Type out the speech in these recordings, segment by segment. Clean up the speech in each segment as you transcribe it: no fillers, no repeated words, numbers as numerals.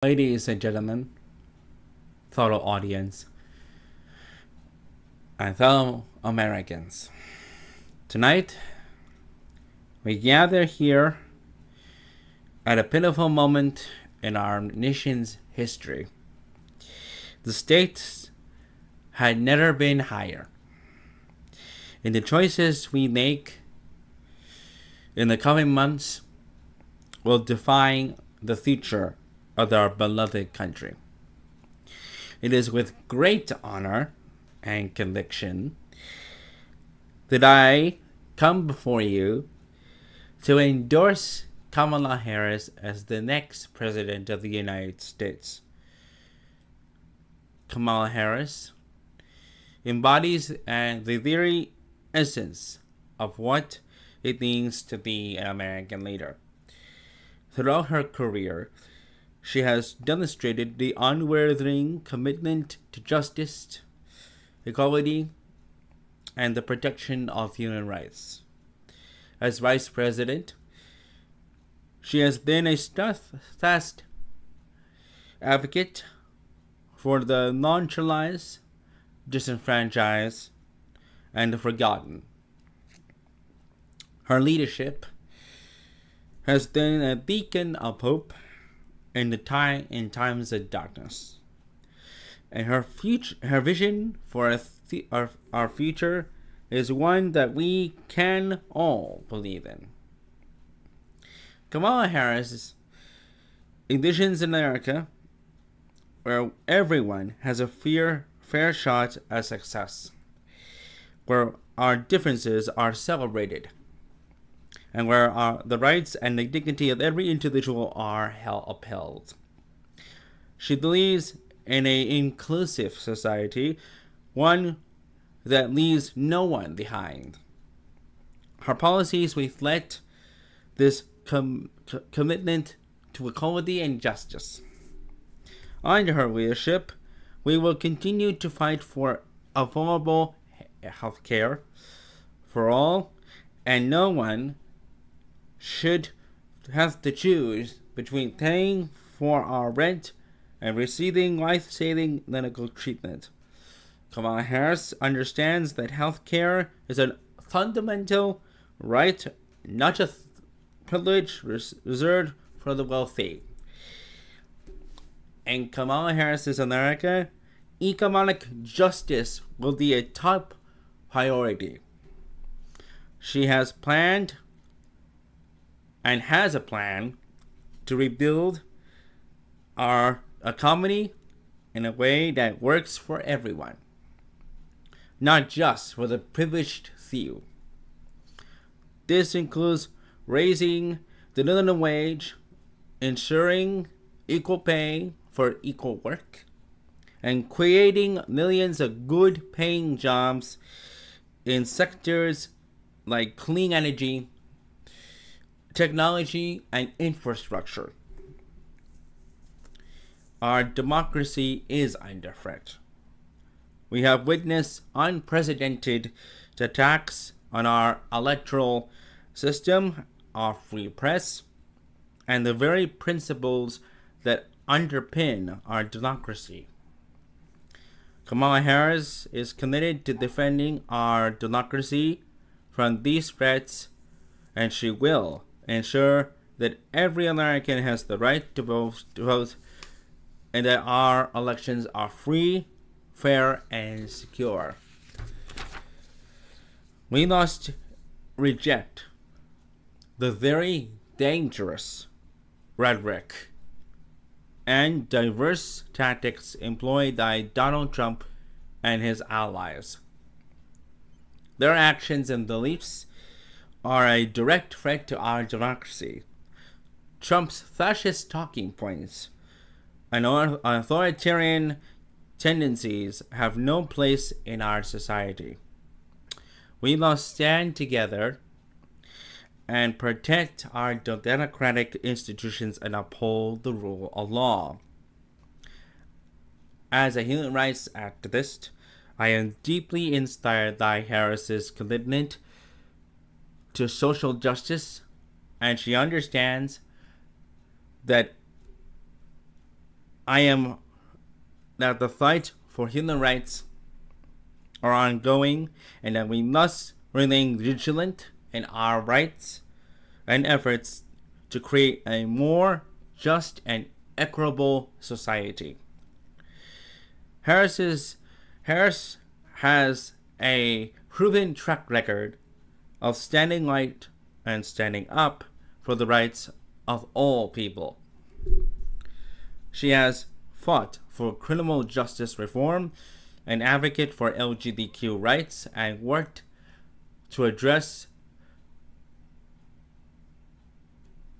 Ladies and gentlemen, fellow audience, and fellow Americans, tonight we gather here at a pivotal moment in our nation's history. The stakes had never been higher. In the choices we make in the coming months will define the future of our beloved country. It is with great honor and conviction that I come before you to endorse Kamala Harris as the next President of the United States. Kamala Harris embodies the very essence of what it means to be an American leader. Throughout her career, she has demonstrated the unwavering commitment to justice, equality, and the protection of human rights. As Vice President, she has been a steadfast advocate for the marginalized, disenfranchised, and the forgotten. Her leadership has been a beacon of hope in times of darkness, and her vision for our future is one that we can all believe in. Kamala Harris envisions America where everyone has a fair shot at success, where our differences are celebrated, and where the rights and the dignity of every individual are upheld. She believes in an inclusive society, one that leaves no one behind. Her policies reflect this commitment to equality and justice. Under her leadership, we will continue to fight for affordable health care for all, and no one should have to choose between paying for our rent and receiving life-saving medical treatment. Kamala Harris understands that health care is a fundamental right, not just privilege reserved for the wealthy. In Kamala Harris's America, economic justice will be a top priority. She has planned and has a plan to rebuild our economy in a way that works for everyone, not just for the privileged few. This includes raising the minimum wage, ensuring equal pay for equal work, and creating millions of good-paying jobs in sectors like clean energy, technology, and infrastructure. Our democracy is under threat. We have witnessed unprecedented attacks on our electoral system, our free press, and the very principles that underpin our democracy. Kamala Harris is committed to defending our democracy from these threats, and she will ensure that every American has the right to vote, and that our elections are free, fair, and secure. We must reject the very dangerous rhetoric and diverse tactics employed by Donald Trump and his allies. Their actions and beliefs are a direct threat to our democracy. Trump's fascist talking points and authoritarian tendencies have no place in our society. We must stand together and protect our democratic institutions and uphold the rule of law. As a human rights activist, I am deeply inspired by Harris's commitment to social justice, and she understands that I am that the fight for human rights are ongoing and that we must remain vigilant in our rights and efforts to create a more just and equitable society. Harris has a proven track record of standing right and standing up for the rights of all people. She has fought for criminal justice reform, an advocate for LGBTQ rights, and worked to address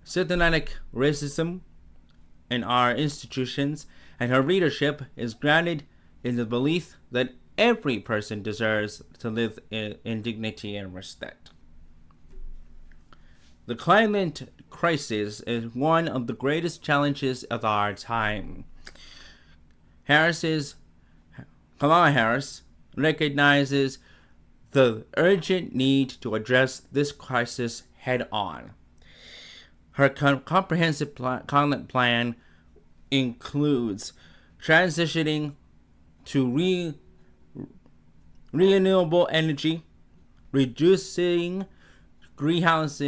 systematic racism in our institutions, and her leadership is grounded in the belief that every person deserves to live in dignity and respect. The climate crisis is one of the greatest challenges of our time. Kamala Harris recognizes the urgent need to address this crisis head on. Her comprehensive climate plan includes transitioning to renewable energy, reducing greenhouse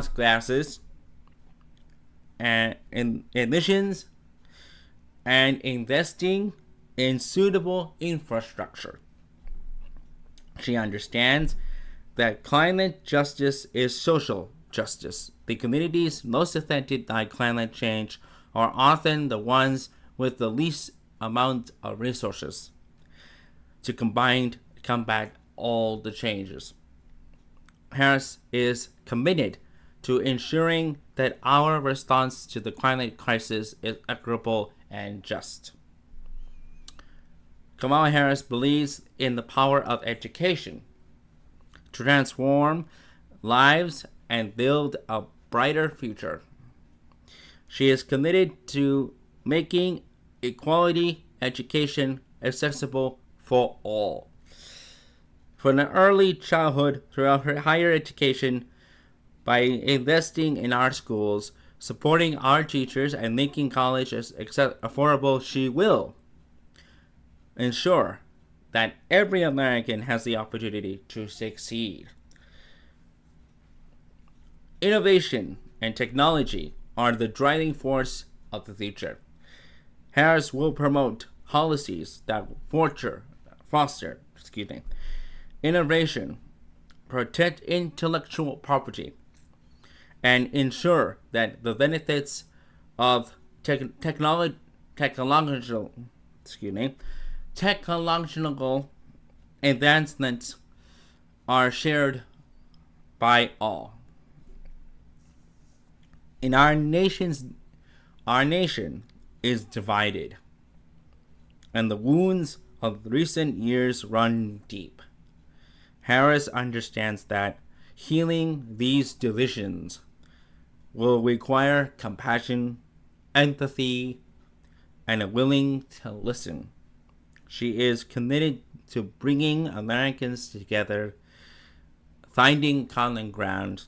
gases and emissions, and investing in suitable infrastructure. She understands that climate justice is social justice. The communities most affected by climate change are often the ones with the least amount of resources to combat all the changes. Harris is committed to ensuring that our response to the climate crisis is equitable and just. Kamala Harris believes in the power of education to transform lives and build a brighter future. She is committed to making equality education accessible for all. From an early childhood throughout her higher education, by investing in our schools, supporting our teachers, and making college as affordable, she will ensure that every American has the opportunity to succeed. Innovation and technology are the driving force of the future. Harris will promote policies that foster innovation, protect intellectual property, and ensure that the benefits of technological advancements are shared by all. In our nation is divided, and the wounds of recent years run deep. Harris understands that healing these divisions will require compassion, empathy, and a willing to listen. She is committed to bringing Americans together, finding common ground,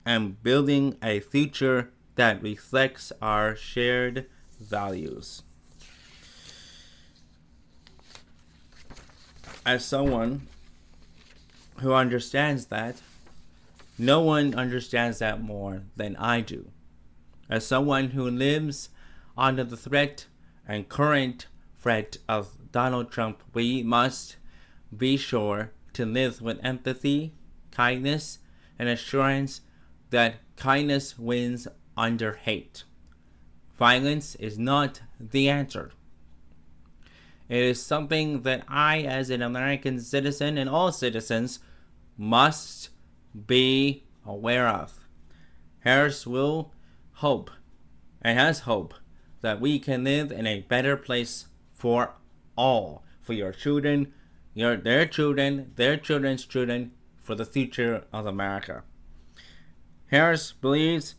and building a future that reflects our shared values. As someone who understands that, no one understands that more than I do. As someone who lives under the threat and current threat of Donald Trump, we must be sure to live with empathy, kindness, and assurance that kindness wins under hate. Violence is not the answer. It is something that I, as an American citizen, and all citizens must be aware of. Harris will hope and has hope that we can live in a better place for all, for your children, their children, their children's children, for the future of America. Harris believes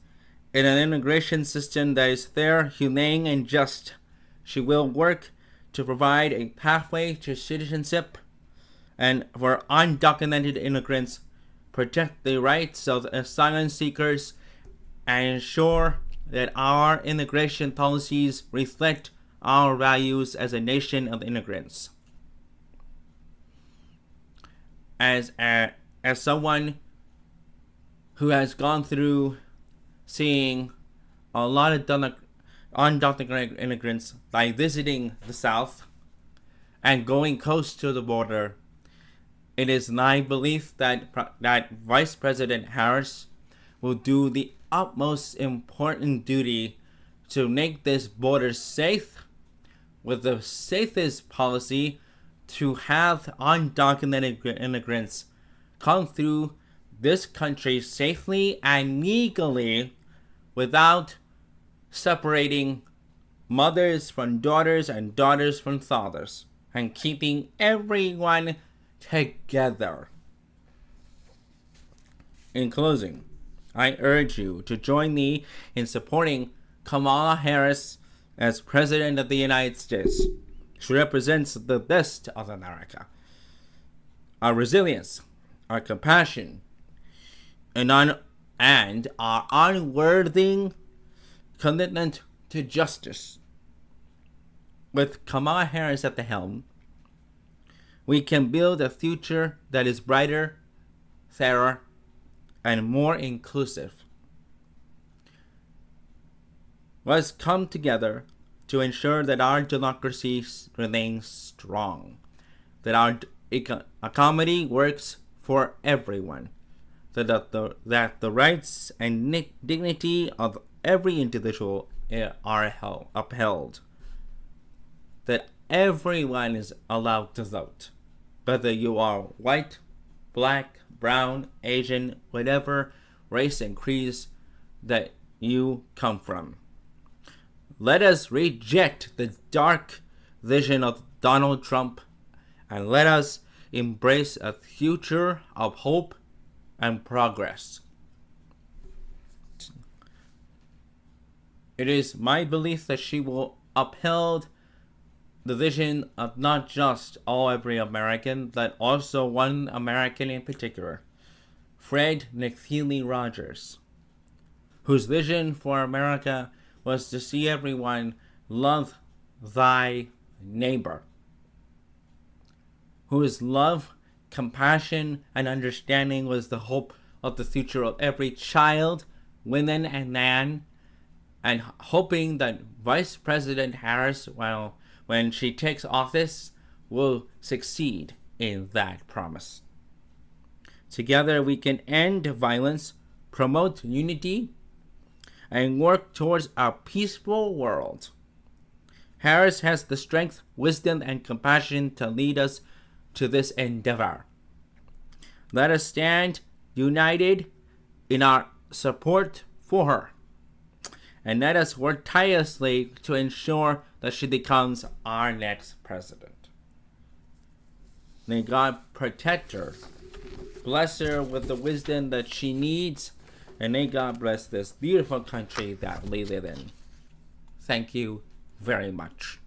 in an immigration system that is fair, humane, and just. She will work to provide a pathway to citizenship and for undocumented immigrants, protect the rights of asylum seekers, and ensure that our immigration policies reflect our values as a nation of immigrants. As someone who has gone through seeing a lot of undocumented immigrants, like visiting the South and going close to the border, it is my belief that Vice President Harris will do the utmost important duty to make this border safe, with the safest policy to have undocumented immigrants come through this country safely and legally without separating mothers from daughters and daughters from fathers, and keeping everyone together. In closing, I urge you to join me in supporting Kamala Harris as President of the United States. She represents the best of America. Our resilience, our compassion, and our unwavering commitment to justice. With Kamala Harris at the helm, we can build a future that is brighter, fairer, and more inclusive. Let's come together to ensure that our democracy remains strong, that our economy works for everyone, that the rights and dignity of every individual are upheld, that everyone is allowed to vote, whether you are white, black, brown, Asian, whatever race and creed that you come from. Let us reject the dark vision of Donald Trump, and let us embrace a future of hope and progress. It is my belief that she will uphold the vision of not just every American, but also one American in particular, Fred McFeely Rogers, whose vision for America was to see everyone love thy neighbor, whose love, compassion, and understanding was the hope of the future of every child, woman, and man, and hoping that Vice President Harris, when she takes office, will succeed in that promise. Together we can end violence, promote unity, and work towards a peaceful world. Harris has the strength, wisdom, and compassion to lead us to this endeavor. Let us stand united in our support for her, and let us work tirelessly to ensure that she becomes our next president. May God protect her, bless her with the wisdom that she needs, and may God bless this beautiful country that we live in. Thank you very much.